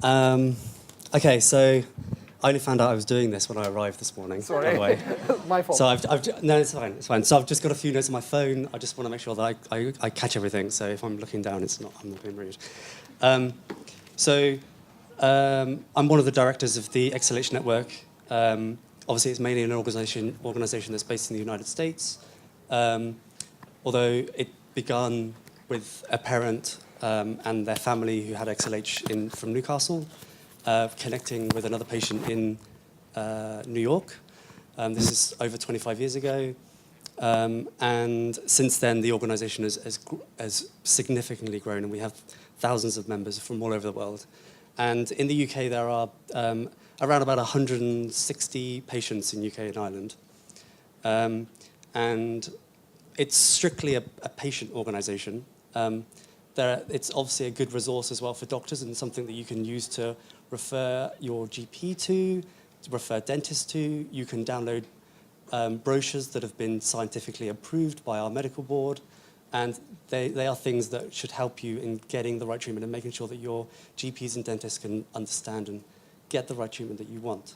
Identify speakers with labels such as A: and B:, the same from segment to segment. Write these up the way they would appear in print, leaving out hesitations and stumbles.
A: Okay, so I only found out I was doing this when I arrived this morning.
B: Sorry,
A: by the way.
B: my fault.
A: So no, it's fine, it's fine. So I've just got a few notes on my phone. I just want to make sure that I catch everything. So if I'm looking down, I'm not being rude. I'm one of the directors of the XLH network. Obviously, it's mainly an organization that's based in the United States. Although it began with a parent and their family who had XLH from Newcastle, connecting with another patient in New York. This is over 25 years ago. And since then, the organization has significantly grown, and we have thousands of members from all over the world. And in the UK, there are around about 160 patients in UK and Ireland. And it's strictly a patient organization. It's obviously a good resource as well for doctors and something that you can use to refer your GP to refer dentists to. You can download brochures that have been scientifically approved by our medical board. And they are things that should help you in getting the right treatment and making sure that your GPs and dentists can understand and get the right treatment that you want.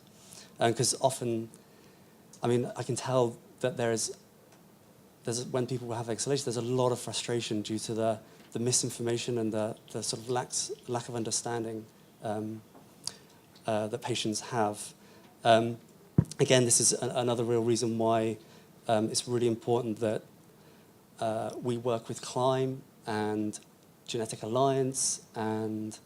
A: Because often, I mean, I can tell that when people have XLH, there's a lot of frustration due to the misinformation and the sort of lack of understanding that patients have. Again, this is another real reason why it's really important that we work with Climb and Genetic Alliance and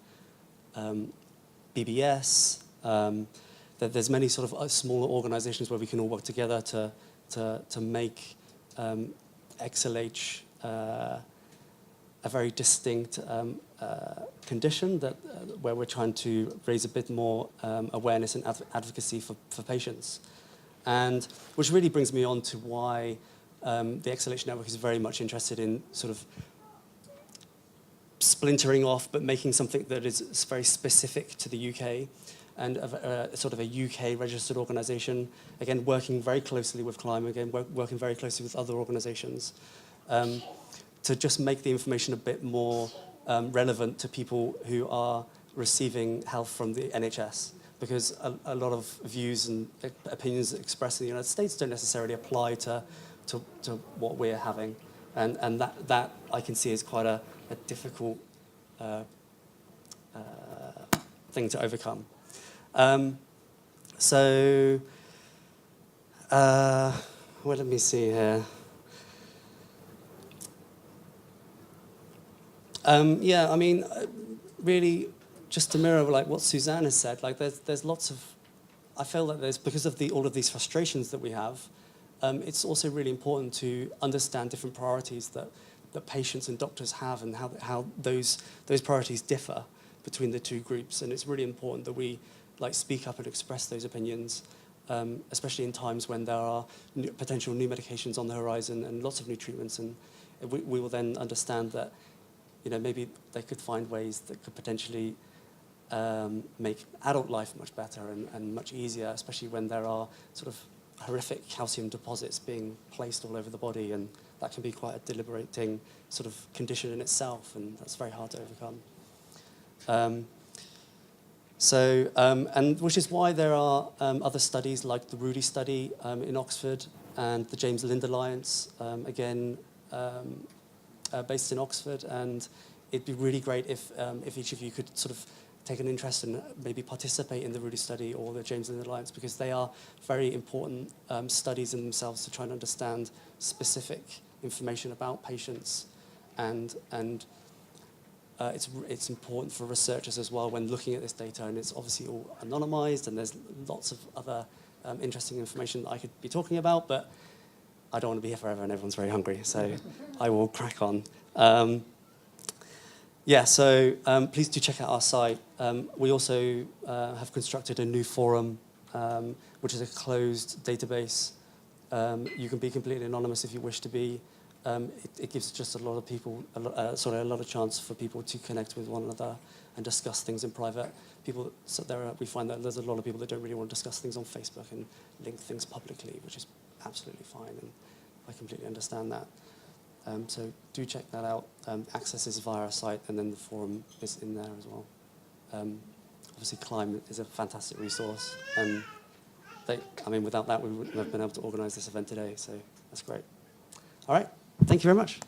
A: BBS. That there's many sort of smaller organizations where we can all work together to make XLH a very distinct condition where we're trying to raise a bit more awareness and advocacy for patients. And which really brings me on to why the XLH network is very much interested in sort of splintering off, but making something that is very specific to the UK and sort of a UK registered organisation. Again, working very closely with Climb, again, working very closely with other organisations to just make the information a bit more relevant to people who are receiving health from the NHS. Because a lot of views and opinions expressed in the United States don't necessarily apply to what we're having. And that I can see is quite a difficult thing to overcome. Well, let me see here. Yeah, I mean, really, just to mirror like what Suzanne has said, like there's lots of, I feel that because of all of these frustrations that we have, it's also really important to understand different priorities that patients and doctors have and how those priorities differ between the two groups. And it's really important that we like speak up and express those opinions, especially in times when there are potential new medications on the horizon and lots of new treatments. And we will then understand that, you know, maybe they could find ways that could potentially make adult life much better and much easier, especially when there are sort of horrific calcium deposits being placed all over the body, and that can be quite a deliberating sort of condition in itself, and that's very hard to overcome. And which is why there are other studies like the Rudy study in Oxford and the James Lind Alliance, again, based in Oxford, and it'd be really great if each of you could sort of take an interest and maybe participate in the Rudy study or the James Lind Alliance, because they are very important studies in themselves to try and understand specific information about patients, and it's important for researchers as well when looking at this data, and it's obviously all anonymized, and there's lots of other interesting information that I could be talking about, but I don't want to be here forever and everyone's very hungry, so I will crack on. Please do check out our site. We also have constructed a new forum, which is a closed database. You can be completely anonymous if you wish to be. It gives just a lot of people, a lot of chance for people to connect with one another and discuss things in private. We find that there's a lot of people that don't really want to discuss things on Facebook and link things publicly, which is absolutely fine, and I completely understand that. So do check that out. Access is via our site, and then the forum is in there as well. obviously Climb is a fantastic resource. I mean, without that, we wouldn't have been able to organise this event today, so that's great. All right, thank you very much.